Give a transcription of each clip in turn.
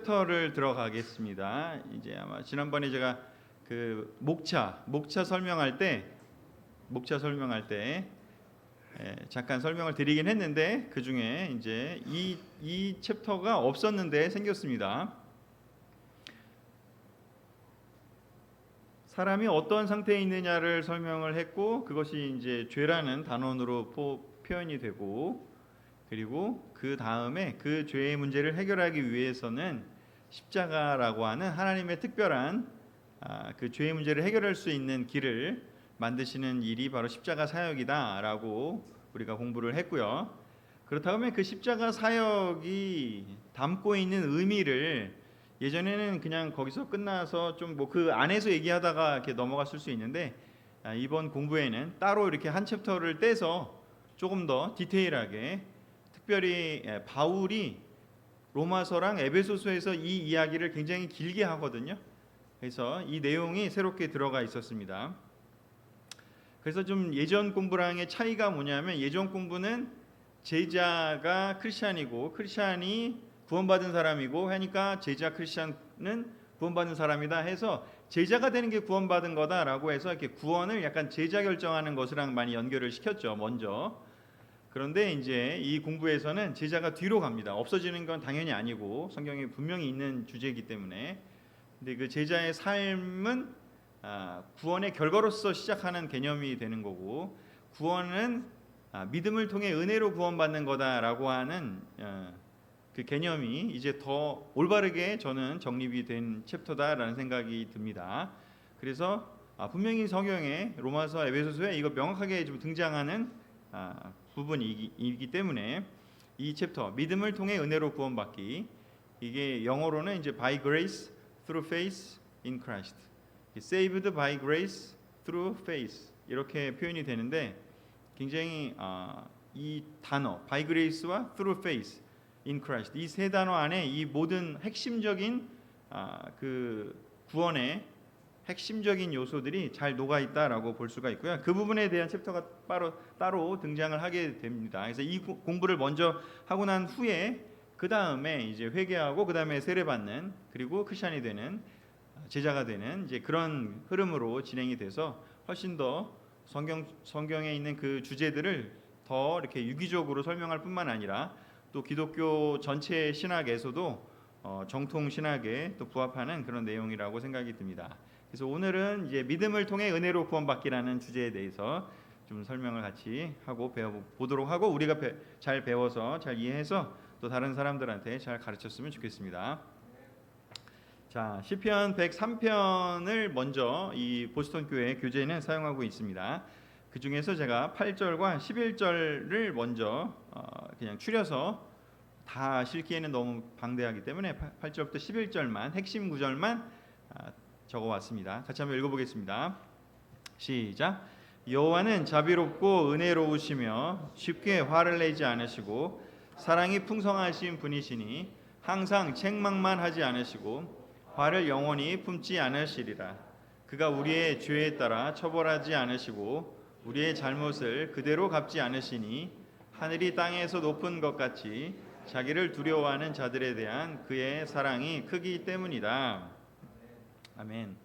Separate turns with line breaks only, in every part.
챕터를 들어가겠습니다. 이제 아마 지난번에 제가 그 목차 설명할 때 잠깐 설명을 드리긴 했는데 그 중에 이제 이 챕터가 없었는데 생겼습니다. 사람이 어떤 상태에 있느냐를 설명을 했고 그것이 이제 죄라는 단원으로 표현이 되고 그리고 그 다음에 그 죄의 문제를 해결하기 위해서는 십자가라고 하는 하나님의 특별한 그 죄의 문제를 해결할 수 있는 길을 만드시는 일이 바로 십자가 사역이다라고 우리가 공부를 했고요. 그렇다고 하면 그 십자가 사역이 담고 있는 의미를 예전에는 그냥 거기서 끝나서 좀 뭐 그 안에서 얘기하다가 이렇게 넘어갔을 수 있는데 이번 공부에는 따로 이렇게 한 챕터를 떼서 조금 더 디테일하게 특별히 바울이 로마서랑 에베소서에서 이 이야기를 굉장히 길게 하거든요. 그래서 이 내용이 새롭게 들어가 있었습니다. 그래서 좀 예전 공부랑의 차이가 뭐냐면 예전 공부는 제자가 크리스찬이고 크리스찬이 구원받은 사람이고 하니까 제자 크리스찬은 구원받은 사람이다 해서 제자가 되는 게 구원받은 거다라고 해서 이렇게 구원을 약간 제자 결정하는 것이랑 많이 연결을 시켰죠. 먼저. 그런데 이제 이 공부에서는 제자가 뒤로 갑니다. 없어지는 건 당연히 아니고 성경에 분명히 있는 주제이기 때문에. 근데 그 제자의 삶은 구원의 결과로서 시작하는 개념이 되는 거고 구원은 믿음을 통해 은혜로 구원받는 거다라고 하는 그 개념이 이제 더 올바르게 저는 정립이 된 챕터다라는 생각이 듭니다. 그래서 분명히 성경에 로마서, 에베소서에 이거 명확하게 좀 등장하는 부분이기 때문에 이 챕터 믿음을 통해 은혜로 구원받기 이게 영어로는 이제 by grace through faith in Christ, saved by grace through faith 이렇게 표현이 되는데 굉장히 이 단어 by grace와 through faith in Christ 이 세 단어 안에 이 모든 핵심적인 그 구원의 핵심적인 요소들이 잘 녹아 있다라고 볼 수가 있고요. 그 부분에 대한 챕터가 따로 등장을 하게 됩니다. 그래서 이 공부를 먼저 하고 난 후에 그 다음에 이제 회개하고 그 다음에 세례받는 그리고 크리스찬이 되는 제자가 되는 이제 그런 흐름으로 진행이 돼서 훨씬 더 성경에 있는 그 주제들을 더 이렇게 유기적으로 설명할 뿐만 아니라 또 기독교 전체 신학에서도 정통 신학에 또 부합하는 그런 내용이라고 생각이 듭니다. 그래서 오늘은 이제 믿음을 통해 은혜로 구원받기라는 주제에 대해서 좀 설명을 같이 하고 배워보도록 하고 우리가 잘 배워서 잘 이해해서 또 다른 사람들한테 잘 가르쳤으면 좋겠습니다. 자, 시편 103편을 먼저 이 보스턴 교회 교재는 사용하고 있습니다. 그 중에서 제가 8절과 11절을 먼저 그냥 추려서 다 실기에는 너무 방대하기 때문에 8절부터 11절만 핵심 구절만 적어왔습니다. 같이 한번 읽어보겠습니다. 시작. 여호와는 자비롭고 은혜로우시며 쉽게 화를 내지 않으시고 사랑이 풍성하신 분이시니 항상 책망만 하지 않으시고 화를 영원히 품지 않으시리라. 그가 우리의 죄에 따라 처벌하지 않으시고 우리의 잘못을 그대로 갚지 않으시니 하늘이 땅에서 높은 것 같이 자기를 두려워하는 자들에 대한 그의 사랑이 크기 때문이다. 아멘.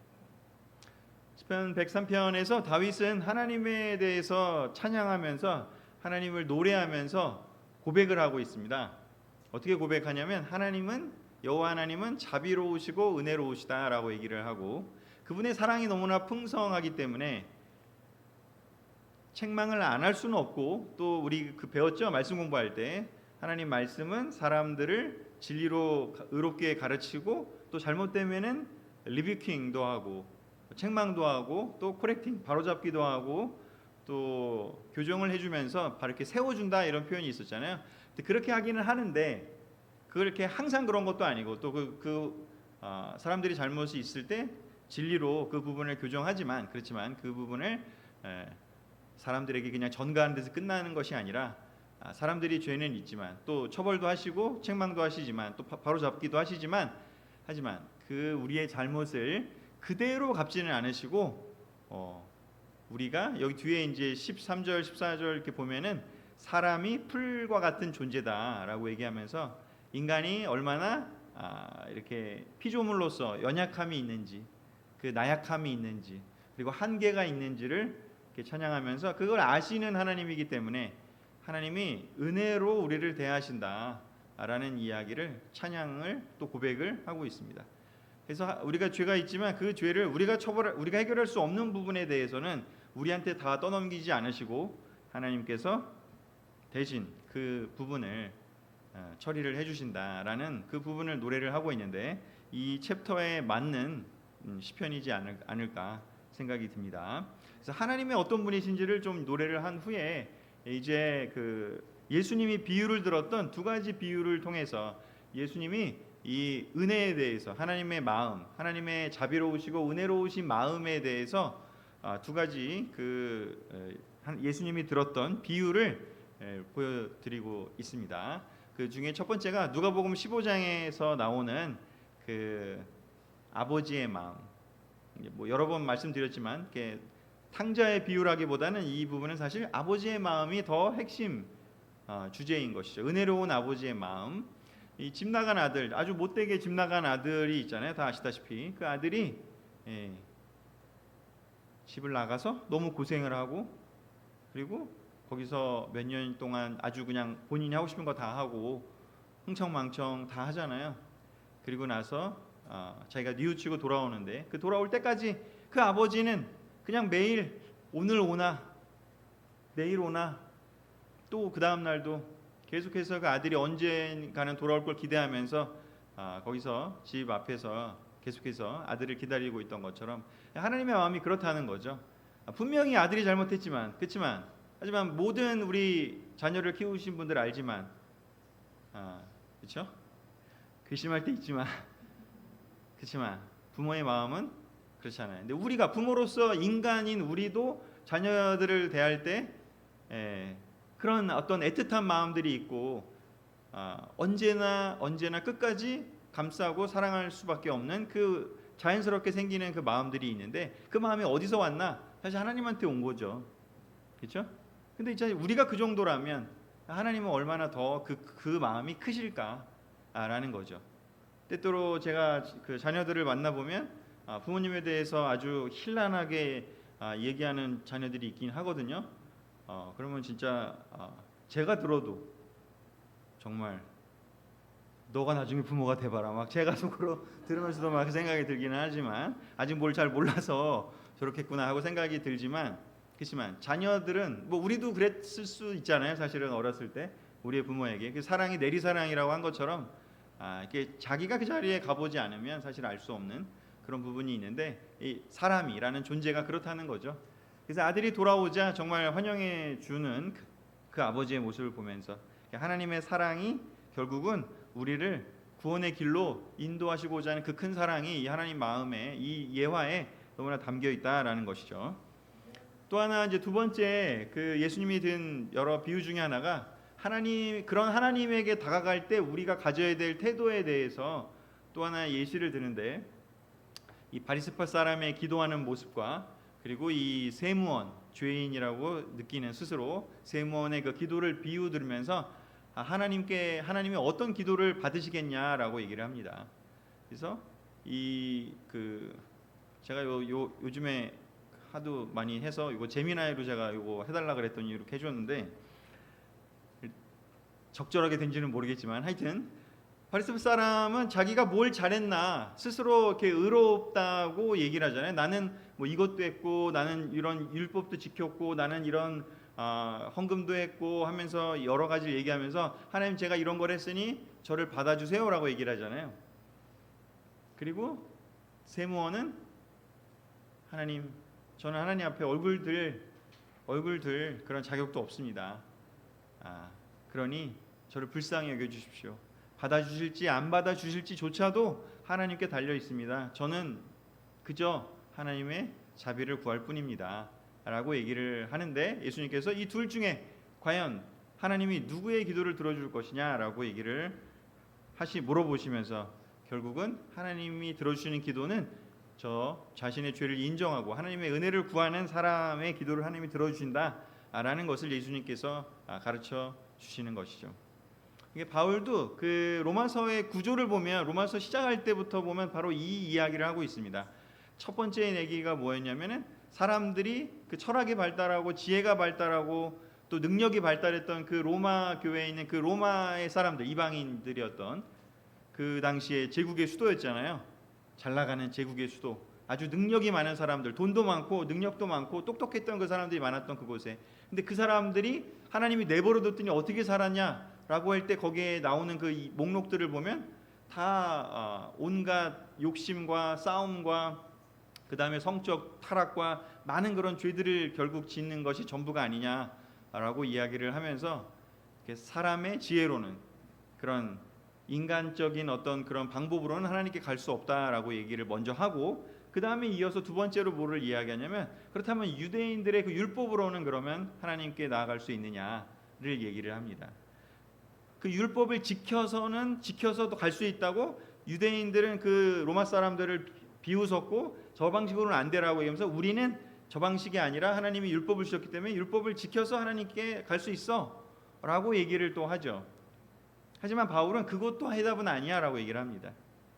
시편 103편에서 다윗은 하나님에 대해서 찬양하면서 하나님을 노래하면서 고백을 하고 있습니다. 어떻게 고백하냐면 여호와 하나님은 자비로우시고 은혜로우시다라고 얘기를 하고 그분의 사랑이 너무나 풍성하기 때문에 책망을 안 할 수는 없고 또 우리 배웠죠? 말씀 공부할 때 하나님 말씀은 사람들을 진리로 의롭게 가르치고 또 잘못되면은 리뷰킹도 하고 책망도 하고 또 코렉팅 바로잡기도 하고 또 교정을 해주면서 바로 이렇게 세워준다 이런 표현이 있었잖아요. 근데 그렇게 하기는 하는데 그걸 이렇게 항상 그런 것도 아니고 또 사람들이 잘못이 있을 때 진리로 그 부분을 교정하지만 그렇지만 그 부분을 사람들에게 그냥 전가하는 데서 끝나는 것이 아니라 사람들이 죄는 있지만 또 처벌도 하시고 책망도 하시지만 또 바로잡기도 하지만 그 우리의 잘못을 그대로 갚지는 않으시고 우리가 여기 뒤에 이제 13절 14절 이렇게 보면은 사람이 풀과 같은 존재다라고 얘기하면서 인간이 얼마나 이렇게 피조물로서 연약함이 있는지, 그 나약함이 있는지, 그리고 한계가 있는지를 이렇게 찬양하면서 그걸 아시는 하나님이기 때문에 하나님이 은혜로 우리를 대하신다라는 이야기를 찬양을 또 고백을 하고 있습니다. 그래서 우리가 죄가 있지만 그 죄를 우리가 해결할 수 없는 부분에 대해서는 우리한테 다 떠넘기지 않으시고 하나님께서 대신 그 부분을 처리를 해주신다라는 그 부분을 노래를 하고 있는데 이 챕터에 맞는 시편이지 않을까 생각이 듭니다. 그래서 하나님의 어떤 분이신지를 좀 노래를 한 후에 이제 그 예수님이 비유를 들었던 두 가지 비유를 통해서 예수님이 이 은혜에 대해서 하나님의 마음, 하나님의 자비로우시고 은혜로우신 마음에 대해서 두 가지 그 예수님이 들었던 비유를 보여드리고 있습니다. 그 중에 첫 번째가 누가복음 15장에서 나오는 그 아버지의 마음. 뭐 여러 번 말씀드렸지만 탕자의 비유라기보다는 이 부분은 사실 아버지의 마음이 더 핵심 주제인 것이죠. 은혜로운 아버지의 마음. 이 집 나간 아들, 아주 못되게 집 나간 아들이 있잖아요. 다 아시다시피 그 아들이 집을 나가서 너무 고생을 하고 그리고 거기서 몇 년 동안 아주 그냥 본인이 하고 싶은 거 다 하고 흥청망청 다 하잖아요. 그리고 나서 자기가 뉘우치고 돌아오는데 그 돌아올 때까지 그 아버지는 그냥 매일 오늘 오나 내일 오나 또 그 다음 날도 계속해서 그 아들이 언젠가는 돌아올 걸 기대하면서 거기서 집 앞에서 계속해서 아들을 기다리고 있던 것처럼 하나님의 마음이 그렇다는 거죠. 분명히 아들이 잘못했지만 하지만 모든 우리 자녀를 키우신 분들 알지만 그렇죠? 괘씸할 때 있지만 그렇지만 부모의 마음은 그렇잖아요. 근데 우리가 부모로서 인간인 우리도 자녀들을 대할 때 그런 어떤 애틋한 마음들이 있고 언제나 끝까지 감싸고 사랑할 수밖에 없는 그 자연스럽게 생기는 그 마음들이 있는데 그 마음이 어디서 왔나? 사실 하나님한테 온 거죠. 그렇죠? 근데 이제 우리가 그 정도라면 하나님은 얼마나 더 그 마음이 크실까라는 거죠. 때때로 제가 그 자녀들을 만나보면 부모님에 대해서 아주 현란하게 얘기하는 자녀들이 있긴 하거든요. 그러면 진짜 제가 들어도 정말 너가 나중에 부모가 돼봐라 막 제가 속으로 들으면서도 막 그 생각이 들기는 하지만 아직 뭘 잘 몰라서 저렇겠구나 하고 생각이 들지만 그렇지만 자녀들은 뭐 우리도 그랬을 수 있잖아요. 사실은 어렸을 때 우리의 부모에게 그 사랑이 내리사랑이라고 한 것처럼 이렇게 자기가 그 자리에 가보지 않으면 사실 알 수 없는 그런 부분이 있는데 이 사람이라는 존재가 그렇다는 거죠. 그래서 아들이 돌아오자 정말 환영해 주는 그 아버지의 모습을 보면서 하나님의 사랑이 결국은 우리를 구원의 길로 인도하시고자 하는 그 큰 사랑이 이 하나님 마음에 이 예화에 너무나 담겨 있다라는 것이죠. 또 하나 이제 두 번째 그 예수님이 든 여러 비유 중에 하나가 그런 하나님에게 다가갈 때 우리가 가져야 될 태도에 대해서 또 하나 예시를 드는데 이 바리새파 사람의 기도하는 모습과 그리고 이 세무원 죄인이라고 느끼는 스스로 세무원의 그 기도를 비유 들으면서 하나님이 어떤 기도를 받으시겠냐라고 얘기를 합니다. 그래서 제가 요즘에 하도 많이 해서 이거 재미나이로 제가 이거 해달라 그랬더니 이렇게 해줬는데 적절하게 된지는 모르겠지만 하여튼 바리새파 사람은 자기가 뭘 잘했나 스스로 이렇게 의롭다고 얘기를 하잖아요. 나는 뭐 이것도 했고 나는 이런 율법도 지켰고 나는 이런 헌금도 했고 하면서 여러 가지를 얘기하면서 하나님 제가 이런 걸 했으니 저를 받아주세요라고 얘기를 하잖아요. 그리고 세무원은 하나님 저는 하나님 앞에 얼굴들 그런 자격도 없습니다. 그러니 저를 불쌍히 여겨주십시오. 받아주실지 안 받아주실지조차도 하나님께 달려 있습니다. 저는 그저 하나님의 자비를 구할 뿐입니다. 라고 얘기를 하는데 예수님께서 이 둘 중에 과연 하나님이 누구의 기도를 들어줄 것이냐라고 얘기를 물어보시면서 결국은 하나님이 들어주시는 기도는 저 자신의 죄를 인정하고 하나님의 은혜를 구하는 사람의 기도를 하나님이 들어주신다라는 것을 예수님께서 가르쳐 주시는 것이죠. 이게 바울도 그 로마서의 구조를 보면 로마서 시작할 때부터 보면 바로 이 이야기를 하고 있습니다. 첫 번째 얘기가 뭐였냐면은 사람들이 그 철학이 발달하고 지혜가 발달하고 또 능력이 발달했던 그 로마 교회에 있는 그 로마의 사람들, 이방인들이었던 그 당시에 제국의 수도였잖아요. 잘 나가는 제국의 수도. 아주 능력이 많은 사람들, 돈도 많고 능력도 많고 똑똑했던 그 사람들이 많았던 그곳에. 근데 그 사람들이 하나님이 내버려 뒀더니 어떻게 살았냐라고 할 때 거기에 나오는 그 목록들을 보면 다 온갖 욕심과 싸움과 그 다음에 성적 타락과 많은 그런 죄들을 결국 짓는 것이 전부가 아니냐라고 이야기를 하면서 사람의 지혜로는 그런 인간적인 어떤 그런 방법으로는 하나님께 갈 수 없다라고 얘기를 먼저 하고 그 다음에 이어서 두 번째로 뭐를 이야기하냐면 그렇다면 유대인들의 그 율법으로는 그러면 하나님께 나아갈 수 있느냐를 얘기를 합니다. 그 율법을 지켜서도 갈 수 있다고 유대인들은 그 로마 사람들을 비웃었고 저 방식으로는 안 되라고 얘기하면서 우리는 저 방식이 아니라 하나님이 율법을 주셨기 때문에 율법을 지켜서 하나님께 갈 수 있어 라고 얘기를 또 하죠. 하지만 바울은 그것도 해답은 아니야 라고 얘기를 합니다.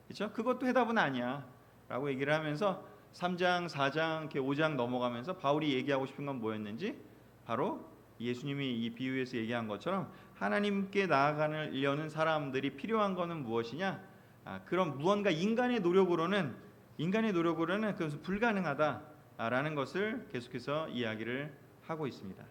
그렇죠? 그것도 해답은 아니야 라고 얘기를 하면서 3장, 4장, 이렇게 5장 넘어가면서 바울이 얘기하고 싶은 건 뭐였는지 바로 예수님이 이 비유에서 얘기한 것처럼 하나님께 나아가려는 사람들이 필요한 것은 무엇이냐? 그런 무언가 인간의 노력으로는 그것은 불가능하다라는 것을 계속해서 이야기를 하고 있습니다.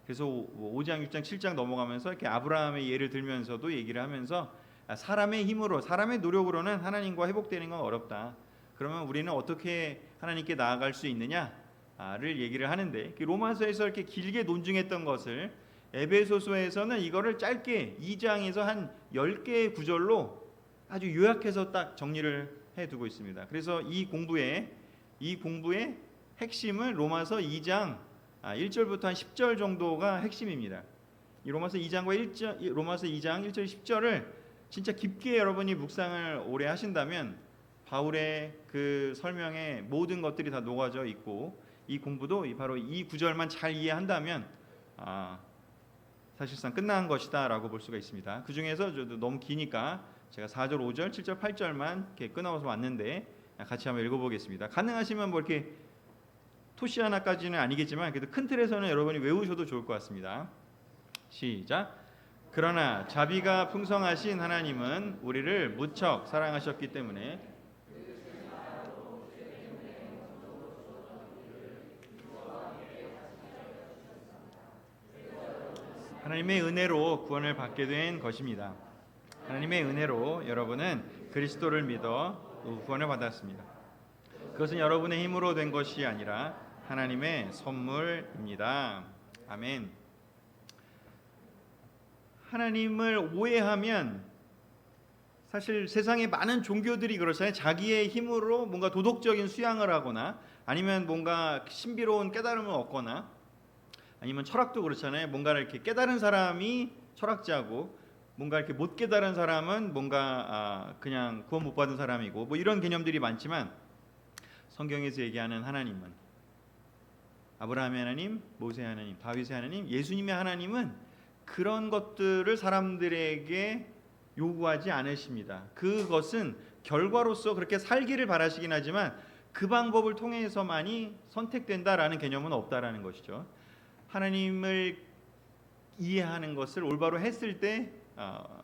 그래서 5장, 6장, 7장 넘어가면서 이렇게 아브라함의 예를 들면서도 얘기를 하면서 사람의 힘으로, 사람의 노력으로는 하나님과 회복되는 건 어렵다. 그러면 우리는 어떻게 하나님께 나아갈 수 있느냐를 얘기를 하는데 로마서에서 이렇게 길게 논증했던 것을 에베소서에서는 이거를 짧게 2장에서 한 10개의 구절로 아주 요약해서 딱 정리를 해두고 있습니다. 그래서 이 공부의 핵심은 로마서 2장 1절부터 한 10절 정도가 핵심입니다. 이 로마서 2장 1절 10절을 진짜 깊게 여러분이 묵상을 오래 하신다면 바울의 그 설명에 모든 것들이 다 녹아져 있고 이 공부도 바로 이 구절만 잘 이해한다면 사실상 끝난 것이다 라고 볼 수가 있습니다. 그 중에서 저도 너무 기니까 제가 4절, 5절, 7절, 8절만 이렇게 끊어서 왔는데 같이 한번 읽어보겠습니다. 가능하시면 뭐 이렇게 토시 하나까지는 아니겠지만 그래도 큰 틀에서는 여러분이 외우셔도 좋을 것 같습니다. 시작. 그러나 자비가 풍성하신 하나님은 우리를 무척 사랑하셨기 때문에 하나님의 은혜로 구원을 받게 된 것입니다. 하나님의 은혜로 여러분은 그리스도를 믿어 구원을 받았습니다. 그것은 여러분의 힘으로 된 것이 아니라 하나님의 선물입니다. 아멘. 하나님을 오해하면 사실 세상에 많은 종교들이 그렇잖아요. 자기의 힘으로 뭔가 도덕적인 수양을 하거나 아니면 뭔가 신비로운 깨달음을 얻거나 아니면 철학도 그렇잖아요. 뭔가를 이렇게 깨달은 사람이 철학자고 뭔가 이렇게 못 깨달은 사람은 뭔가 그냥 구원 못 받은 사람이고 뭐 이런 개념들이 많지만 성경에서 얘기하는 하나님은 아브라함의 하나님, 모세의 하나님, 다윗의 하나님, 예수님의 하나님은 그런 것들을 사람들에게 요구하지 않으십니다. 그것은 결과로서 그렇게 살기를 바라시긴 하지만 그 방법을 통해서만이 선택된다라는 개념은 없다라는 것이죠. 하나님을 이해하는 것을 올바로 했을 때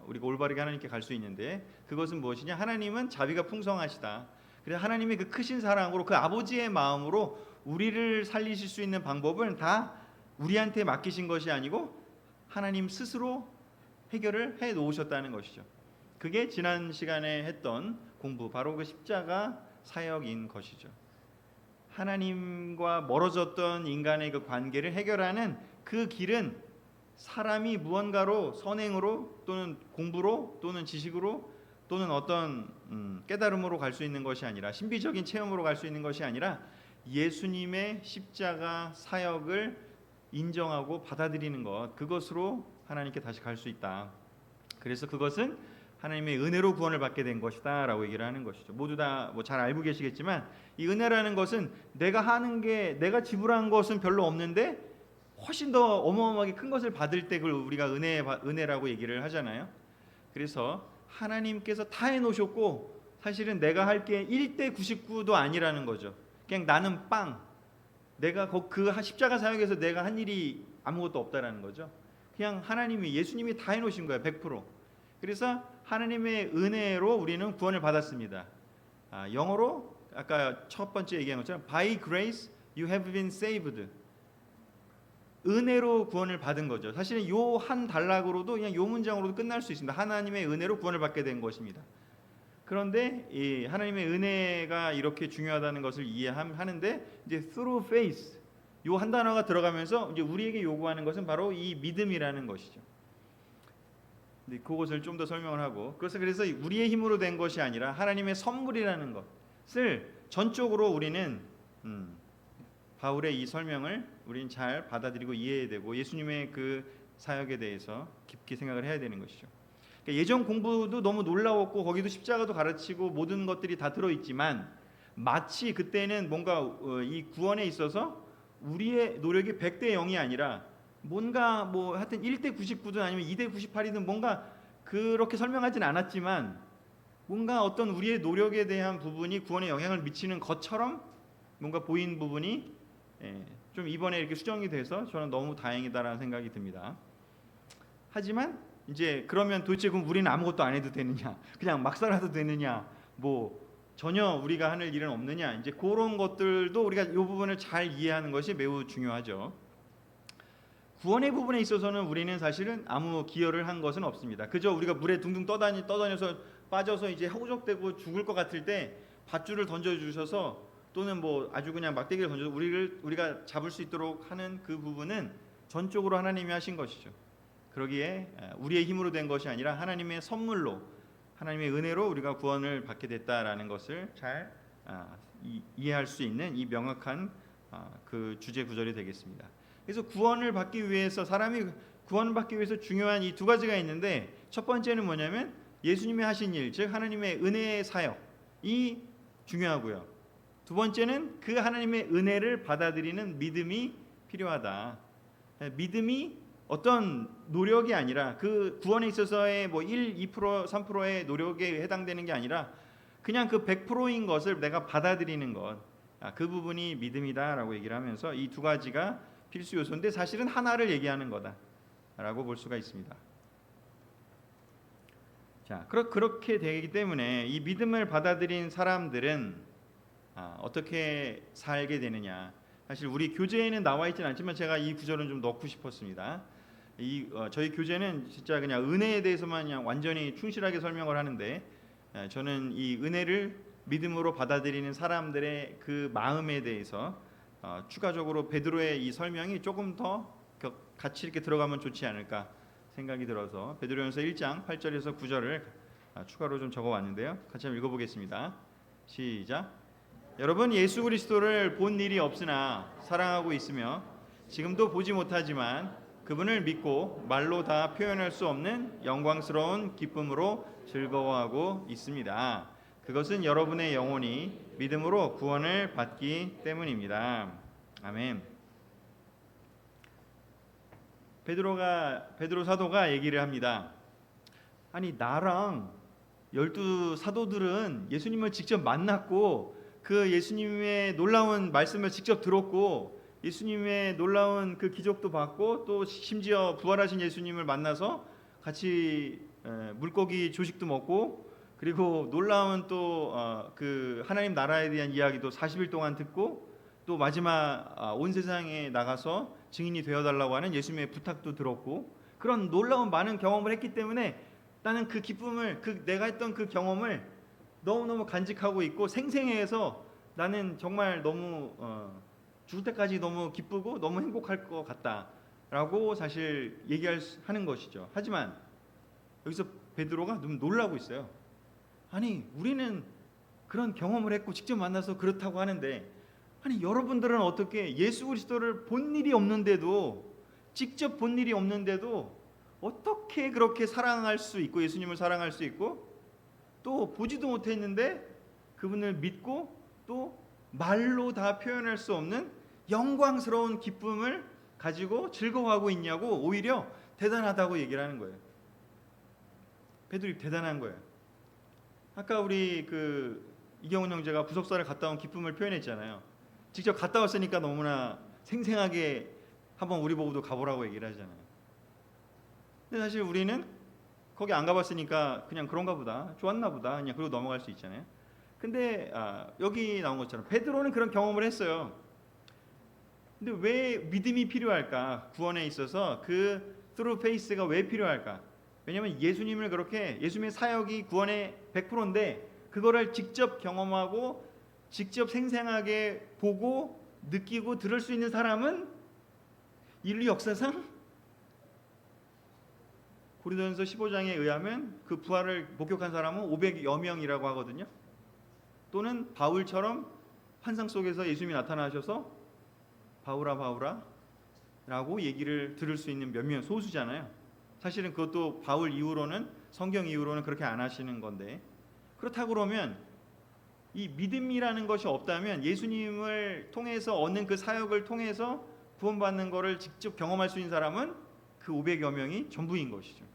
우리가 올바르게 하나님께 갈 수 있는데 그것은 무엇이냐? 하나님은 자비가 풍성하시다. 그래서 하나님의 그 크신 사랑으로 그 아버지의 마음으로 우리를 살리실 수 있는 방법은 다 우리한테 맡기신 것이 아니고 하나님 스스로 해결을 해 놓으셨다는 것이죠. 그게 지난 시간에 했던 공부 바로 그 십자가 사역인 것이죠. 하나님과 멀어졌던 인간의 그 관계를 해결하는 그 길은 사람이 무언가로 선행으로 또는 공부로 또는 지식으로 또는 어떤 깨달음으로 갈 수 있는 것이 아니라 신비적인 체험으로 갈 수 있는 것이 아니라 예수님의 십자가 사역을 인정하고 받아들이는 것, 그것으로 하나님께 다시 갈 수 있다. 그래서 그것은 하나님의 은혜로 구원을 받게 된 것이다 라고 얘기를 하는 것이죠. 모두 다 뭐 잘 알고 계시겠지만 이 은혜라는 것은 내가 지불한 것은 별로 없는데 훨씬 더 어마어마하게 큰 것을 받을 때 그걸 우리가 은혜라고 얘기를 하잖아요. 그래서 하나님께서 다 해놓으셨고 사실은 내가 할 게 1대 99도 아니라는 거죠. 그냥 나는 빵. 내가 그 십자가 사역에서 내가 한 일이 아무것도 없다라는 거죠. 그냥 하나님이 예수님이 다 해놓으신 거예요. 100%. 그래서 하나님의 은혜로 우리는 구원을 받았습니다. 영어로 아까 첫 번째 얘기한 것처럼 By grace you have been saved. 은혜로 구원을 받은 거죠. 사실은 요 한 단락으로도 그냥 요 문장으로도 끝날 수 있습니다. 하나님의 은혜로 구원을 받게 된 것입니다. 그런데 이 하나님의 은혜가 이렇게 중요하다는 것을 이해하는데 이제 through faith 요 한 단어가 들어가면서 이제 우리에게 요구하는 것은 바로 이 믿음이라는 것이죠. 근데 그것을 좀 더 설명을 하고 그래서 우리의 힘으로 된 것이 아니라 하나님의 선물이라는 것을 전적으로 우리는 바울의 이 설명을 우리는 잘 받아들이고 이해해야 되고 예수님의 그 사역에 대해서 깊게 생각을 해야 되는 것이죠. 그러니까 예전 공부도 너무 놀라웠고 거기도 십자가도 가르치고 모든 것들이 다 들어있지만 마치 그때는 뭔가 이 구원에 있어서 우리의 노력이 100대 0이 아니라 뭔가 뭐 하여튼 1대 99든 아니면 2대 98이든 뭔가 그렇게 설명하진 않았지만 뭔가 어떤 우리의 노력에 대한 부분이 구원에 영향을 미치는 것처럼 뭔가 보인 부분이 좀 이번에 이렇게 수정이 돼서 저는 너무 다행이다라는 생각이 듭니다. 하지만 이제 그러면 도대체 그럼 우리는 아무것도 안 해도 되느냐, 그냥 막 살아도 되느냐, 뭐 전혀 우리가 하는 일은 없느냐, 이제 그런 것들도 우리가 이 부분을 잘 이해하는 것이 매우 중요하죠. 구원의 부분에 있어서는 우리는 사실은 아무 기여를 한 것은 없습니다. 그저 우리가 물에 둥둥 떠다녀서 빠져서 이제 허우적대고 죽을 것 같을 때 밧줄을 던져주셔서 또는 뭐 아주 그냥 막대기를 던져서 우리가 잡을 수 있도록 하는 그 부분은 전적으로 하나님이 하신 것이죠. 그러기에 우리의 힘으로 된 것이 아니라 하나님의 선물로 하나님의 은혜로 우리가 구원을 받게 됐다라는 것을 잘 이해할 수 있는 이 명확한 그 주제 구절이 되겠습니다. 그래서 구원을 받기 위해서 사람이 구원을 받기 위해서 중요한 이 두 가지가 있는데 첫 번째는 뭐냐면 예수님이 하신 일, 즉 하나님의 은혜의 사역이 중요하고요. 두 번째는 그 하나님의 은혜를 받아들이는 믿음이 필요하다. 믿음이 어떤 노력이 아니라 그 구원에 있어서의 뭐 1, 2%, 3%의 노력에 해당되는 게 아니라 그냥 그 100%인 것을 내가 받아들이는 것, 그 부분이 믿음이다라고 얘기를 하면서 이 두 가지가 필수 요소인데 사실은 하나를 얘기하는 거다라고 볼 수가 있습니다. 자, 그렇게 되기 때문에 이 믿음을 받아들인 사람들은 어떻게 살게 되느냐. 사실 우리 교재에는 나와 있지는 않지만 제가 이 구절은 좀 넣고 싶었습니다. 저희 교재는 진짜 그냥 은혜에 대해서만 그냥 완전히 충실하게 설명을 하는데 저는 이 은혜를 믿음으로 받아들이는 사람들의 그 마음에 대해서 추가적으로 베드로의 이 설명이 조금 더 같이 이렇게 들어가면 좋지 않을까 생각이 들어서 베드로전서 1장 8절에서 9절을 추가로 좀 적어왔는데요. 같이 한번 읽어보겠습니다. 시작. 여러분 예수 그리스도를 본 일이 없으나 사랑하고 있으며 지금도 보지 못하지만 그분을 믿고 말로 다 표현할 수 없는 영광스러운 기쁨으로 즐거워하고 있습니다. 그것은 여러분의 영혼이 믿음으로 구원을 받기 때문입니다. 아멘. 베드로 사도가 얘기를 합니다. 아니 나랑 12 사도들은 예수님을 직접 만났고 그 예수님의 놀라운 말씀을 직접 들었고 예수님의 놀라운 그 기적도 봤고 또 심지어 부활하신 예수님을 만나서 같이 물고기 조식도 먹고 그리고 놀라운 또 그 하나님 나라에 대한 이야기도 40일 동안 듣고 또 마지막 온 세상에 나가서 증인이 되어달라고 하는 예수님의 부탁도 들었고 그런 놀라운 많은 경험을 했기 때문에 나는 그 기쁨을 내가 했던 그 경험을 너무너무 간직하고 있고 생생해서 나는 정말 너무 죽을 때까지 너무 기쁘고 너무 행복할 것 같다라고 사실 하는 것이죠. 하지만 여기서 베드로가 너무 놀라고 있어요. 아니 우리는 그런 경험을 했고 직접 만나서 그렇다고 하는데 아니 여러분들은 어떻게 예수 그리스도를 본 일이 없는데도 직접 본 일이 없는데도 어떻게 그렇게 사랑할 수 있고 예수님을 사랑할 수 있고 또 보지도 못했는데 그분을 믿고 또 말로 다 표현할 수 없는 영광스러운 기쁨을 가지고 즐거워하고 있냐고 오히려 대단하다고 얘기를 하는 거예요. 베드로 대단한 거예요. 아까 우리 이경훈 형제가 부석사를 갔다 온 기쁨을 표현했잖아요. 직접 갔다 왔으니까 너무나 생생하게 한번 우리 보고도 가보라고 얘기를 하잖아요. 근데 사실 우리는 거기 안 가봤으니까 그냥 그런가 보다, 좋았나 보다, 그냥 그러고 넘어갈 수 있잖아요. 근데 여기 나온 것처럼 베드로는 그런 경험을 했어요. 근데 왜 믿음이 필요할까? 구원에 있어서 그 through faith가 왜 필요할까? 왜냐하면 예수님의 사역이 구원의 100%인데 그거를 직접 경험하고 직접 생생하게 보고 느끼고 들을 수 있는 사람은 인류 역사상 고린도전서 15장에 의하면 그 부활을 목격한 사람은 500여 명이라고 하거든요. 또는 바울처럼 환상 속에서 예수님이 나타나셔서 바울아 바울아 라고 얘기를 들을 수 있는 몇몇 소수잖아요. 사실은 그것도 바울 이후로는, 성경 이후로는 그렇게 안 하시는 건데, 그렇다고 그러면 이 믿음이라는 것이 없다면 예수님을 통해서 얻는 그 사역을 통해서 구원받는 것을 직접 경험할 수 있는 사람은 그 500여 명이 전부인 것이죠.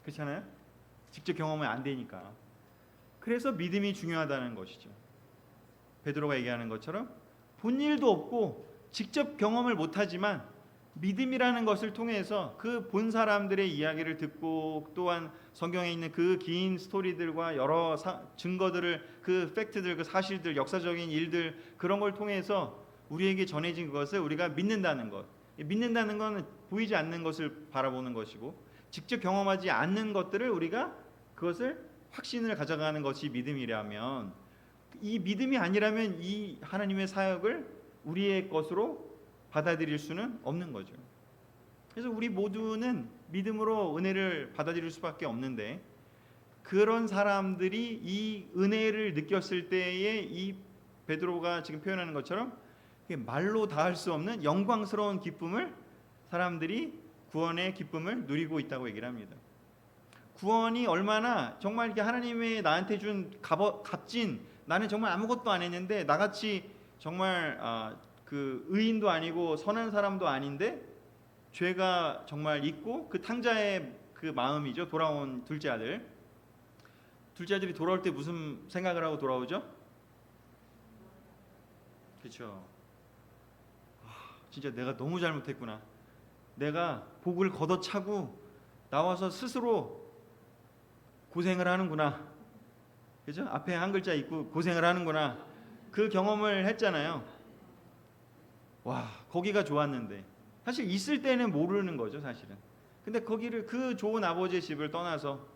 그렇잖아요? 직접 경험은 안 되니까. 그래서 믿음이 중요하다는 것이죠. 베드로가 얘기하는 것처럼 본 일도 없고 직접 경험을 못하지만 믿음이라는 것을 통해서 그 본 사람들의 이야기를 듣고 또한 성경에 있는 그 긴 스토리들과 여러 증거들을, 그 팩트들, 그 사실들, 역사적인 일들, 그런 걸 통해서 우리에게 전해진 것을 우리가 믿는다는 것. 믿는다는 건 보이지 않는 것을 바라보는 것이고 직접 경험하지 않는 것들을 우리가 그것을 확신을 가져가는 것이 믿음이라면, 이 믿음이 아니라면 이 하나님의 사역을 우리의 것으로 받아들일 수는 없는 거죠. 그래서 우리 모두는 믿음으로 은혜를 받아들일 수밖에 없는데, 그런 사람들이 이 은혜를 느꼈을 때에 이 베드로가 지금 표현하는 것처럼 말로 다할 수 없는 영광스러운 기쁨을, 사람들이 구원의 기쁨을 누리고 있다고 얘기를 합니다. 구원이 얼마나 정말 이렇게 하나님의 나한테 준 값진, 나는 정말 아무것도 안 했는데 나같이 정말 그 의인도 아니고 선한 사람도 아닌데 죄가 정말 있고 그 탕자의 그 마음이죠. 돌아온 둘째 아들이 돌아올 때 무슨 생각을 하고 돌아오죠? 그렇죠. 진짜 내가 너무 잘못했구나. 내가 복을 걷어차고 나와서 스스로 고생을 하는구나. 그죠? 앞에 한 글자 있고 고생을 하는구나. 그 경험을 했잖아요. 와, 거기가 좋았는데. 사실 있을 때는 모르는 거죠, 사실은. 근데 거기를, 그 좋은 아버지의 집을 떠나서,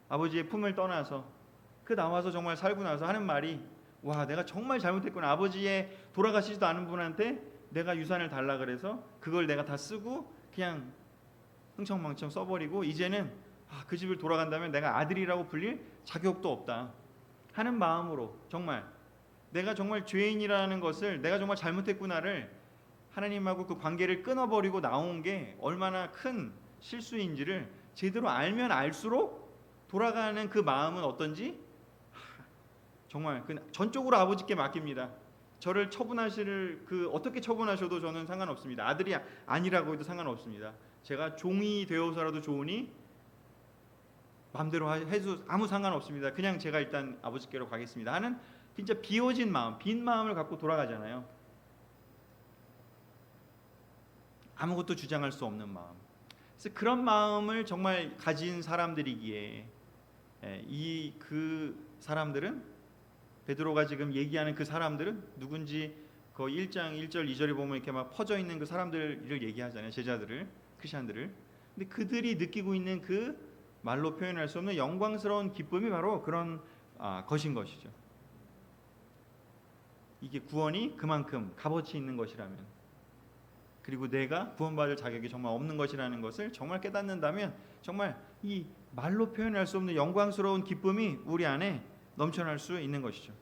아버지의 품을 떠나서 그 나와서 정말 살고 나서 하는 말이, 와, 내가 정말 잘못했구나. 아버지의 돌아가시지도 않은 분한테 내가 유산을 달라 그래서 그걸 내가 다 쓰고 그냥 흥청망청 써버리고 이제는 그 집을 돌아간다면 내가 아들이라고 불릴 자격도 없다 하는 마음으로, 정말 내가 정말 죄인이라는 것을, 내가 정말 잘못했구나를, 하나님하고 그 관계를 끊어버리고 나온 게 얼마나 큰 실수인지를 제대로 알면 알수록 돌아가는 그 마음은 어떤지 정말 전적으로 아버지께 맡깁니다. 저를 처분하실, 어떻게 처분하셔도 저는 상관없습니다. 아들이 아니라고 해도 상관없습니다. 제가 종이 되어서라도 좋으니 마음대로 해도 아무 상관없습니다. 그냥 제가 일단 아버지께로 가겠습니다 하는, 진짜 비워진 마음, 빈 마음을 갖고 돌아가잖아요. 아무것도 주장할 수 없는 마음. 그래서 그런 마음을 정말 가진 사람들이기에 그 사람들은, 베드로가 지금 얘기하는 그 사람들은 누군지 그 1장 1절 2절에 보면 이렇게 막 퍼져 있는 그 사람들을 얘기하잖아요. 제자들을, 크리스천들을. 근데 그들이 느끼고 있는 그 말로 표현할 수 없는 영광스러운 기쁨이 바로 그런 것인 것이죠. 이게 구원이 그만큼 값어치 있는 것이라면, 그리고 내가 구원받을 자격이 정말 없는 것이라는 것을 정말 깨닫는다면, 정말 이 말로 표현할 수 없는 영광스러운 기쁨이 우리 안에 넘쳐날 수 있는 것이죠.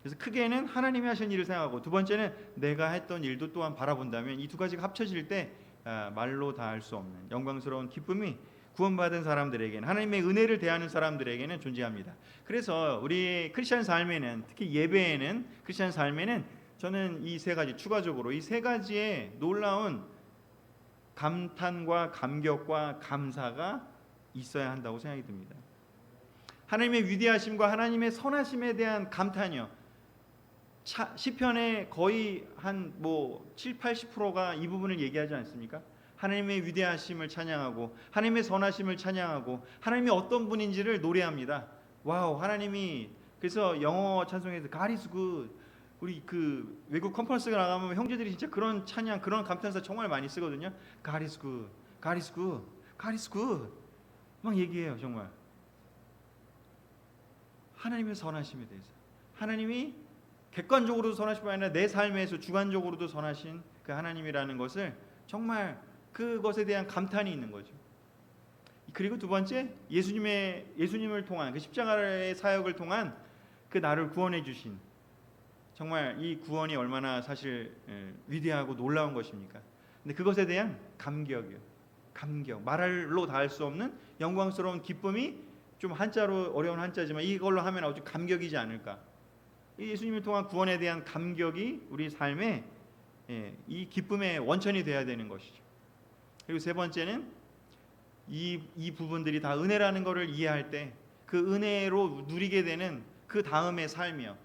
그래서 크게는 하나님이 하신 일을 생각하고, 두 번째는 내가 했던 일도 또한 바라본다면, 이 두 가지가 합쳐질 때 말로 다할 수 없는 영광스러운 기쁨이 구원받은 사람들에게는, 하나님의 은혜를 대하는 사람들에게는 존재합니다. 그래서 우리 크리스천 삶에는, 특히 예배에는, 크리스천 삶에는 저는 이 세 가지, 추가적으로 이 세 가지의 놀라운 감탄과 감격과 감사가 있어야 한다고 생각이 듭니다. 하나님의 위대하심과 하나님의 선하심에 대한 감탄이요. 시편의 거의 한 7, 80%가 이 부분을 얘기하지 않습니까? 하나님의 위대하심을 찬양하고 하나님의 선하심을 찬양하고 하나님이 어떤 분인지를 노래합니다. 와우, 하나님이 그래서 영어 찬송에서 God is good. 우리 그 외국 컨퍼런스가 나가면 형제들이 진짜 그런 찬양, 그런 감탄사 정말 많이 쓰거든요. God is good, God is good, God is good. 막 얘기해요 정말. 하나님의 선하심에 대해서, 하나님이 객관적으로도 선하신 뿐 아니라 내 삶에서 주관적으로도 선하신 그 하나님이라는 것을 정말 그것에 대한 감탄이 있는 거죠. 그리고 두 번째, 예수님을 통한 그 십자가의 사역을 통한 그 나를 구원해 주신, 정말 이 구원이 얼마나 사실 위대하고 놀라운 것입니까? 근데 그것에 대한 감격이요. 감격, 말로 다 할 수 없는 영광스러운 기쁨이, 좀 한자로 어려운 한자지만 이걸로 하면 아주 감격이지 않을까. 이 예수님을 통한 구원에 대한 감격이 우리 삶에 이 기쁨의 원천이 되어야 되는 것이죠. 그리고 세 번째는 이 부분들이 다 은혜라는 것을 이해할 때 그 은혜로 누리게 되는 그 다음의 삶이요.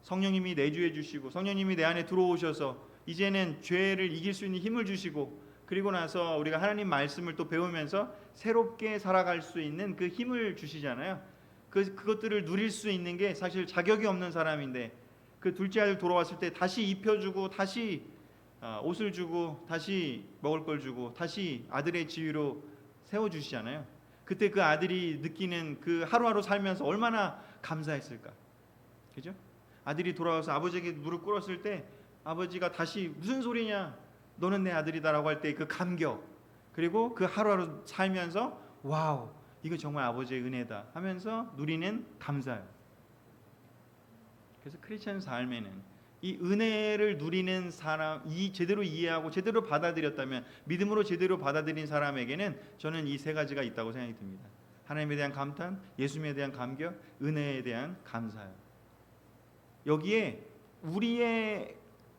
성령님이 내주해 주시고 성령님이 내 안에 들어오셔서 이제는 죄를 이길 수 있는 힘을 주시고, 그리고 나서 우리가 하나님 말씀을 또 배우면서 새롭게 살아갈 수 있는 그 힘을 주시잖아요. 그것들을 누릴 수 있는 게 사실 자격이 없는 사람인데, 그 둘째 아들 돌아왔을 때 다시 입혀주고 다시 옷을 주고 다시 먹을 걸 주고 다시 아들의 지위로 세워주시잖아요. 그때 그 아들이 느끼는 그 하루하루 살면서 얼마나 감사했을까. 그죠? 아들이 돌아와서 아버지에게 무릎 꿇었을 때 아버지가 다시 무슨 소리냐, 너는 내 아들이다라고 할 때 그 감격, 그리고 그 하루하루 살면서 와우, 이거 정말 아버지의 은혜다 하면서 누리는 감사요. 그래서 크리스천 삶에는 이 은혜를 누리는 사람, 이 제대로 이해하고 제대로 받아들였다면, 믿음으로 제대로 받아들인 사람에게는 저는 이 세 가지가 있다고 생각이 듭니다. 하나님에 대한 감탄, 예수님에 대한 감격, 은혜에 대한 감사요. 여기에 우리의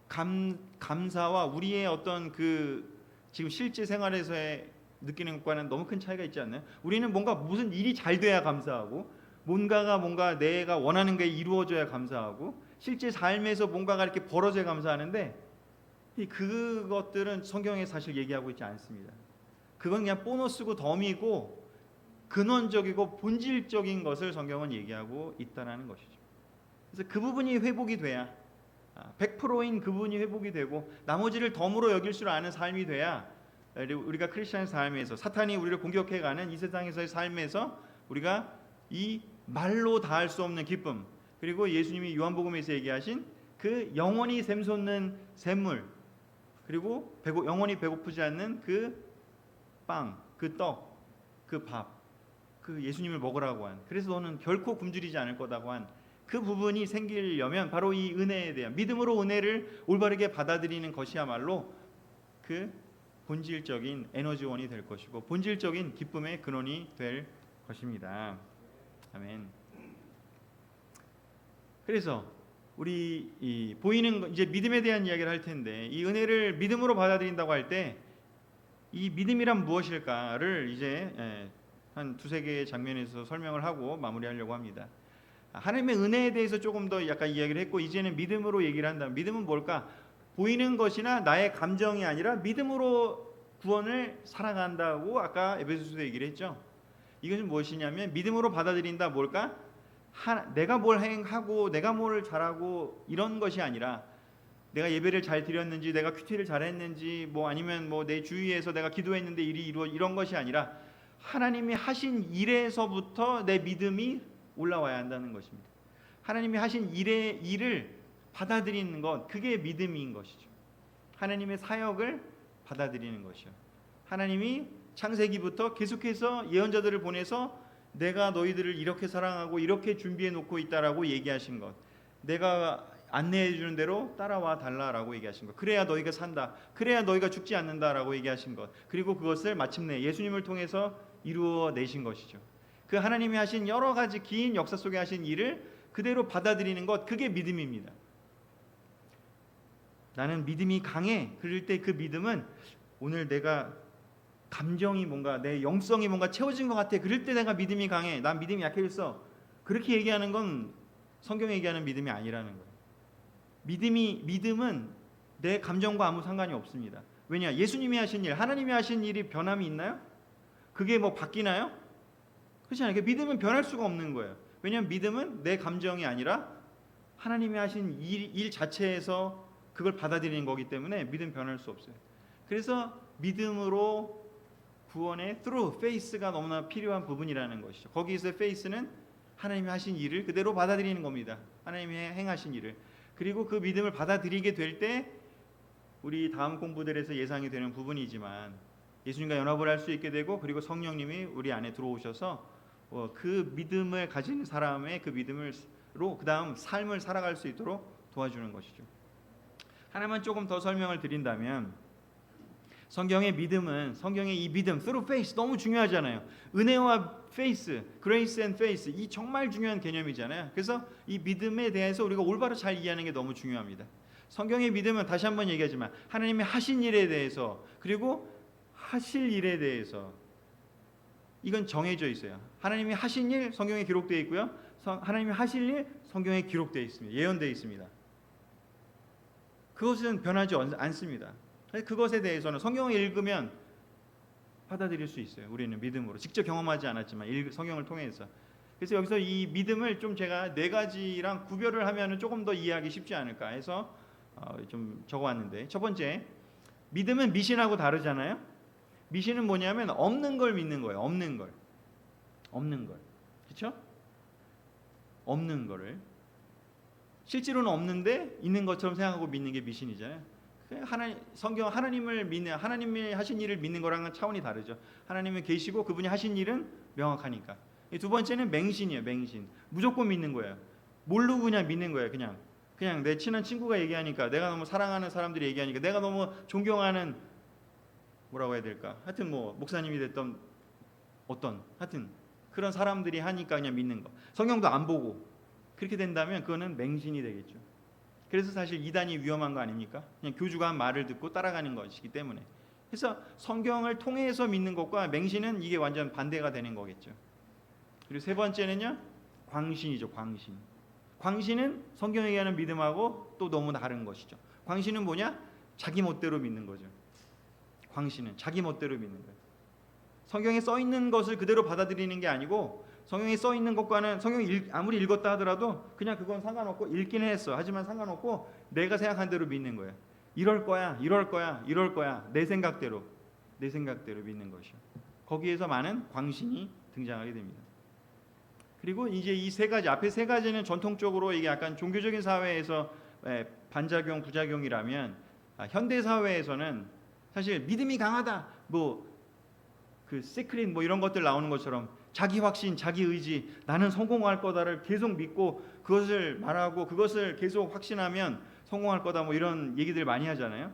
감사와 우리의 어떤 그 지금 실제 생활에서의 느끼는 것과는 너무 큰 차이가 있지 않나요? 우리는 뭔가 무슨 일이 잘 돼야 감사하고, 뭔가 내가 원하는 게 이루어져야 감사하고, 실제 삶에서 뭔가가 이렇게 벌어져야 감사하는데, 그것들은 성경에 사실 얘기하고 있지 않습니다. 그건 그냥 보너스고 덤이고 근원적이고 본질적인 것을 성경은 얘기하고 있다는 것이죠. 그래서 그 부분이 회복이 돼야, 100%인 그 부분이 회복이 되고 나머지를 덤으로 여길 줄 아는 삶이 돼야, 우리가 크리스천 삶에서 사탄이 우리를 공격해가는 이 세상에서의 삶에서 우리가 이 말로 다 할 수 없는 기쁨, 그리고 예수님이 요한복음에서 얘기하신 그 영원히 샘솟는 샘물, 그리고 영원히 배고프지 않는 그 빵, 그 떡, 그 밥, 그 예수님을 먹으라고 한, 그래서 너는 결코 굶주리지 않을 거다고 한 그 부분이 생기려면 바로 이 은혜에 대한 믿음으로 은혜를 올바르게 받아들이는 것이야말로 그 본질적인 에너지원이 될 것이고 본질적인 기쁨의 근원이 될 것입니다. 아멘. 그래서 우리 보이는 이제 믿음에 대한 이야기를 할 텐데, 이 은혜를 믿음으로 받아들인다고 할 때 이 믿음이란 무엇일까를 이제 한 두세 개의 장면에서 설명을 하고 마무리하려고 합니다. 하나님의 은혜에 대해서 조금 더 약간 이야기를 했고, 이제는 믿음으로 얘기를 한다면, 믿음은 뭘까? 보이는 것이나 나의 감정이 아니라 믿음으로 구원을 살아간다고 아까 에베소서에서 얘기를 했죠. 이것은 무엇이냐면, 믿음으로 받아들인다 뭘까? 내가 뭘 행하고 내가 뭘 잘하고 이런 것이 아니라, 내가 예배를 잘 드렸는지, 내가 큐티를 잘했는지, 아니면 내 주위에서 내가 기도했는데 일이 이런 것이 아니라 하나님이 하신 일에서부터 내 믿음이 올라와야 한다는 것입니다. 하나님이 하신 일을 받아들이는 것, 그게 믿음인 것이죠. 하나님의 사역을 받아들이는 것이요. 하나님이 창세기부터 계속해서 예언자들을 보내서 내가 너희들을 이렇게 사랑하고 이렇게 준비해 놓고 있다라고 얘기하신 것, 내가 안내해 주는 대로 따라와 달라라고 얘기하신 것, 그래야 너희가 산다, 그래야 너희가 죽지 않는다라고 얘기하신 것, 그리고 그것을 마침내 예수님을 통해서 이루어 내신 것이죠. 그 하나님이 하신 여러 가지 긴 역사 속에 하신 일을 그대로 받아들이는 것, 그게 믿음입니다. 나는 믿음이 강해. 그럴 때 그 믿음은 오늘 내가 감정이 뭔가 내 영성이 뭔가 채워진 것 같아. 그럴 때 내가 믿음이 강해. 난 믿음이 약해졌어. 그렇게 얘기하는 건 성경이 얘기하는 믿음이 아니라는 거예요. 믿음은 내 감정과 아무 상관이 없습니다. 왜냐? 예수님이 하신 일, 하나님이 하신 일이 변함이 있나요? 그게 뭐 바뀌나요? 그렇지 않아요. 믿음은 변할 수가 없는 거예요. 왜냐하면 믿음은 내 감정이 아니라 하나님이 하신 일 자체에서 그걸 받아들이는 거기 때문에 믿음 변할 수 없어요. 그래서 믿음으로 구원의 through faith가 너무나 필요한 부분이라는 것이죠. 거기에서 faith는 하나님이 하신 일을 그대로 받아들이는 겁니다. 하나님이 행하신 일을. 그리고 그 믿음을 받아들이게 될 때 우리 다음 공부들에서 예상이 되는 부분이지만 예수님과 연합을 할 수 있게 되고, 그리고 성령님이 우리 안에 들어오셔서 그 믿음을 가진 사람의 그 믿음으로 그 다음 삶을 살아갈 수 있도록 도와주는 것이죠. 하나만 조금 더 설명을 드린다면, 성경의 믿음은, 성경의 이 믿음 through faith 너무 중요하잖아요. 은혜와 faith, grace and faith, 이 정말 중요한 개념이잖아요. 그래서 이 믿음에 대해서 우리가 올바로 잘 이해하는 게 너무 중요합니다. 성경의 믿음은 다시 한번 얘기하지만 하나님이 하신 일에 대해서, 그리고 하실 일에 대해서 이건 정해져 있어요. 하나님이 하신 일 성경에 기록되어 있고요. 하나님이 하실 일 성경에 기록되어 있습니다. 예언되어 있습니다. 그것은 변하지 않습니다. 그것에 대해서는 성경을 읽으면 받아들일 수 있어요. 우리는 믿음으로. 직접 경험하지 않았지만 성경을 통해서. 그래서 여기서 이 믿음을 좀 제가 네 가지랑 구별을 하면 조금 더 이해하기 쉽지 않을까 해서 좀 적어왔는데, 첫 번째, 믿음은 미신하고 다르잖아요. 미신은 뭐냐면 없는 걸 믿는 거예요. 없는 걸. 그렇죠? 없는 거를 실제로는 없는데 있는 것처럼 생각하고 믿는 게 미신이잖아요. 하나님이 하신 일을 믿는 거랑은 차원이 다르죠. 하나님은 계시고 그분이 하신 일은 명확하니까. 두 번째는 맹신이에요. 맹신. 무조건 믿는 거예요. 모르고 그냥 믿는 거예요. 그냥 내 친한 친구가 얘기하니까, 내가 너무 사랑하는 사람들이 얘기하니까, 내가 너무 존경하는, 뭐라고 해야 될까? 하여튼 뭐 목사님이 됐던 하여튼 그런 사람들이 하니까 그냥 믿는 거. 성경도 안 보고 그렇게 된다면 그거는 맹신이 되겠죠. 그래서 사실 이단이 위험한 거 아닙니까? 그냥 교주가 한 말을 듣고 따라가는 것이기 때문에. 그래서 성경을 통해서 믿는 것과 맹신은 이게 완전 반대가 되는 거겠죠. 그리고 세 번째는요, 광신이죠. 광신은 성경에 얘기하는 믿음하고 또 너무 다른 것이죠. 광신은 뭐냐? 자기 멋대로 믿는 거죠. 광신은 자기 멋대로 믿는 거예요. 성경에 써 있는 것을 그대로 받아들이는 게 아니고, 성경에 써 있는 것과는, 성경이 아무리 읽었다 하더라도 그냥 그건 상관없고, 읽기는 했어. 하지만 상관없고 내가 생각한 대로 믿는 거예요. 이럴 거야. 내 생각대로 믿는 것이요. 거기에서 많은 광신이 등장하게 됩니다. 그리고 이제 이 세 가지, 앞에 세 가지는 전통적으로 이게 약간 종교적인 사회에서 반작용, 부작용이라면, 현대 사회에서는 사실 믿음이 강하다, 그 시크릿 이런 것들 나오는 것처럼 자기 확신, 자기 의지, 나는 성공할 거다를 계속 믿고 그것을 말하고 그것을 계속 확신하면 성공할 거다, 이런 얘기들 많이 하잖아요.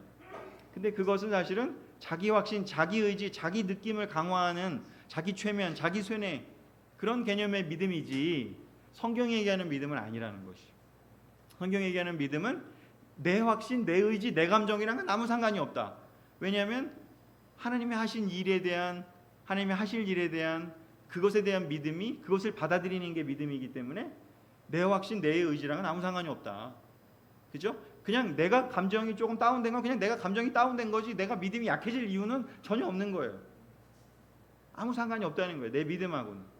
근데 그것은 사실은 자기 확신, 자기 의지, 자기 느낌을 강화하는 자기 최면, 자기 쇠뇌, 그런 개념의 믿음이지 성경이 얘기하는 믿음은 아니라는 것이죠. 성경이 얘기하는 믿음은 내 확신, 내 의지, 내 감정이랑은 아무 상관이 없다. 왜냐하면 하나님이 하신 일에 대한, 하나님이 하실 일에 대한 그것에 대한 믿음이, 그것을 받아들이는 게 믿음이기 때문에 내 확신, 내 의지랑은 아무 상관이 없다. 그죠? 그냥 내가 감정이 조금 다운된 건 그냥 내가 감정이 다운된 거지, 내가 믿음이 약해질 이유는 전혀 없는 거예요. 아무 상관이 없다는 거예요. 내 믿음하고는.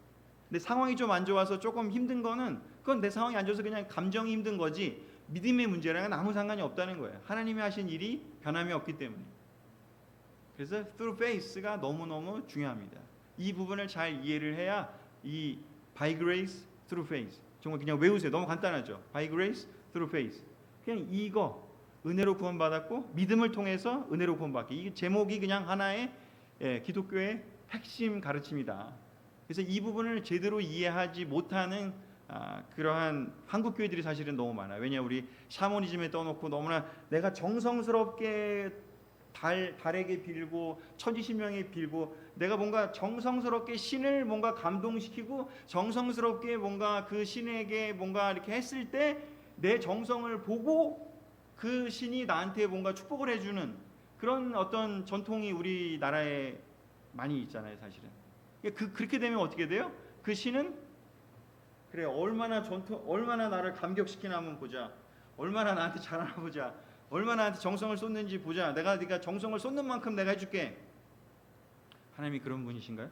근데 상황이 좀 안 좋아서 조금 힘든 거는, 그건 내 상황이 안 좋아서 그냥 감정이 힘든 거지, 믿음의 문제랑은 아무 상관이 없다는 거예요. 하나님이 하신 일이 변함이 없기 때문에. 그래서 through faith가 너무너무 중요합니다. 이 부분을 잘 이해를 해야 이 by grace through faith, 정말 그냥 외우세요. 너무 간단하죠. by grace through faith. 그냥 이거, 은혜로 구원받았고 믿음을 통해서 은혜로 구원받기. 이 제목이 그냥 하나의 기독교의 핵심 가르침이다. 그래서 이 부분을 제대로 이해하지 못하는 그러한 한국 교회들이 사실은 너무 많아요. 왜냐, 우리 샤머니즘에 떠놓고 너무나 내가 정성스럽게 달에게 빌고 천지신명에 빌고, 내가 뭔가 정성스럽게 신을 뭔가 감동시키고 정성스럽게 뭔가 그 신에게 뭔가 이렇게 했을 때 내 정성을 보고 그 신이 나한테 뭔가 축복을 해주는 그런 어떤 전통이 우리나라에 많이 있잖아요, 사실은. 그렇게 되면 어떻게 돼요? 그 신은 그래 얼마나 나를 감격시키나 한번 보자. 얼마나 나한테 잘하나 보자. 얼마나 나한테 정성을 쏟는지 보자. 네가 정성을 쏟는 만큼 내가 해줄게. 하나님이 그런 분이신가요?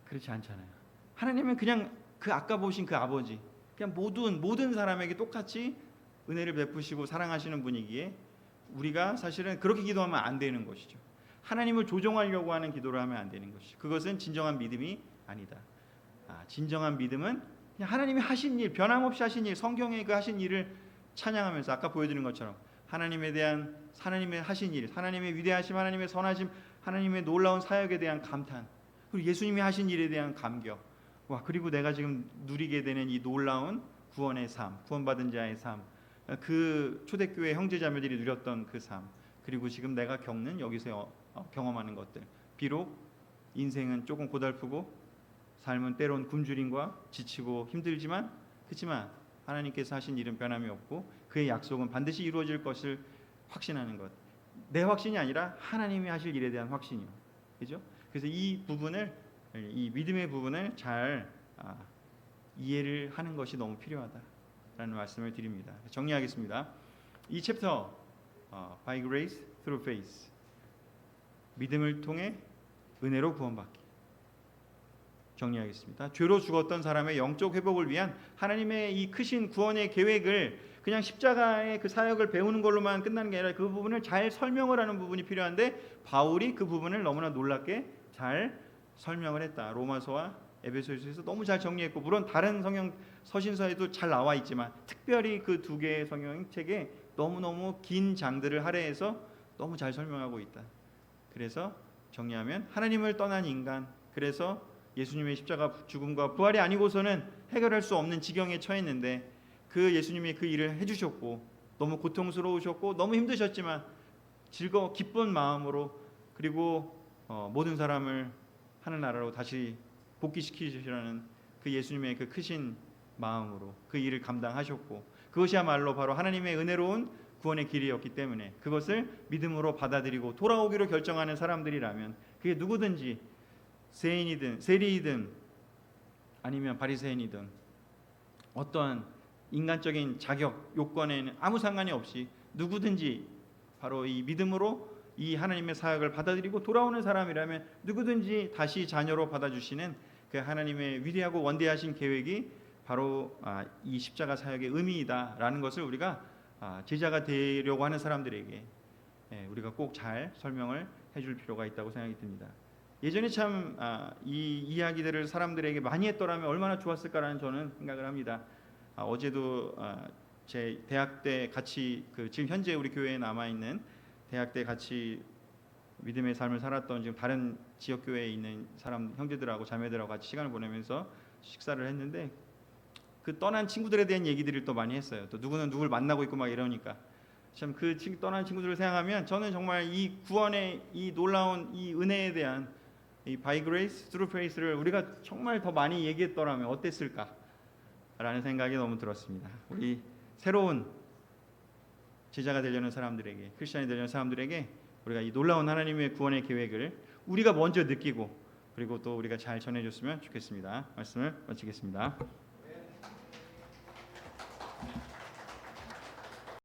그렇지 않잖아요. 하나님은 그냥 그 아까 보신 그 아버지, 그냥 모든 사람에게 똑같이 은혜를 베푸시고 사랑하시는 분이기에 우리가 사실은 그렇게 기도하면 안 되는 것이죠. 하나님을 조종하려고 하는 기도를 하면 안 되는 것이죠. 그것은 진정한 믿음이 아니다. 진정한 믿음은 그냥 하나님이 하신 일, 변함없이 하신 일, 성경에 그 하신 일을 찬양하면서 아까 보여드린 것처럼 하나님에 대한 하나님의 하신 일, 하나님의 위대하심, 하나님의 선하심, 하나님의 놀라운 사역에 대한 감탄, 그리고 예수님이 하신 일에 대한 감격, 그리고 내가 지금 누리게 되는 이 놀라운 구원의 삶, 구원받은 자의 삶, 그 초대교회 형제자매들이 누렸던 그 삶, 그리고 지금 내가 겪는 여기서 경험하는 것들. 비록 인생은 조금 고달프고 삶은 때론 굶주림과 지치고 힘들지만, 그렇지만 하나님께서 하신 일은 변함이 없고 그의 약속은 반드시 이루어질 것을 확신하는 것. 내 확신이 아니라 하나님이 하실 일에 대한 확신이요. 그죠? 그래서 이 믿음의 부분을 잘 이해를 하는 것이 너무 필요하다라는 말씀을 드립니다. 정리하겠습니다. 이 챕터 By Grace Through Faith, 믿음을 통해 은혜로 구원받기. 정리하겠습니다. 죄로 죽었던 사람의 영적 회복을 위한 하나님의 이 크신 구원의 계획을 그냥 십자가의 그 사역을 배우는 걸로만 끝나는 게 아니라 그 부분을 잘 설명을 하는 부분이 필요한데, 바울이 그 부분을 너무나 놀랍게 잘 설명을 했다. 로마서와 에베소서에서 너무 잘 정리했고, 물론 다른 성경 서신서에도 잘 나와 있지만 특별히 그 두 개의 성경책에 너무너무 긴 장들을 할애해서 너무 잘 설명하고 있다. 그래서 정리하면 하나님을 떠난 인간, 그래서 예수님의 십자가 죽음과 부활이 아니고서는 해결할 수 없는 지경에 처했는데 그 예수님이 그 일을 해주셨고, 너무 고통스러우셨고 너무 힘드셨지만 기쁜 마음으로, 그리고 모든 사람을 하늘나라로 다시 복귀시키시라는 그 예수님의 그 크신 마음으로 그 일을 감당하셨고, 그것이야말로 바로 하나님의 은혜로운 구원의 길이었기 때문에 그것을 믿음으로 받아들이고 돌아오기로 결정하는 사람들이라면, 그게 누구든지 세인이든 세리이든 아니면 바리새인이든 어떠한 인간적인 자격 요건에는 아무 상관이 없이 누구든지 바로 이 믿음으로 이 하나님의 사역을 받아들이고 돌아오는 사람이라면 누구든지 다시 자녀로 받아주시는 그 하나님의 위대하고 원대하신 계획이 바로 이 십자가 사역의 의미이다라는 것을 우리가 제자가 되려고 하는 사람들에게 우리가 꼭 잘 설명을 해줄 필요가 있다고 생각이 듭니다. 예전에 참 이 이야기들을 사람들에게 많이 했더라면 얼마나 좋았을까라는 저는 생각을 합니다. 어제도 제 대학 때 같이 지금 현재 우리 교회에 남아 있는 대학 때 같이 믿음의 삶을 살았던 지금 다른 지역 교회에 있는 사람 형제들하고 자매들하고 같이 시간을 보내면서 식사를 했는데, 그 떠난 친구들에 대한 얘기들을 또 많이 했어요. 또 누구는 누굴 만나고 있고 막 이러니까 참 그 떠난 친구들을 생각하면 저는 정말 이 구원의 이 놀라운 이 은혜에 대한 이 By Grace Through Faith를 우리가 정말 더 많이 얘기했더라면 어땠을까라는 생각이 너무 들었습니다. 우리 새로운 제자가 되려는 사람들에게, 크리스천이 되려는 사람들에게 우리가 이 놀라운 하나님의 구원의 계획을 우리가 먼저 느끼고 그리고 또 우리가 잘 전해줬으면 좋겠습니다. 말씀을 마치겠습니다.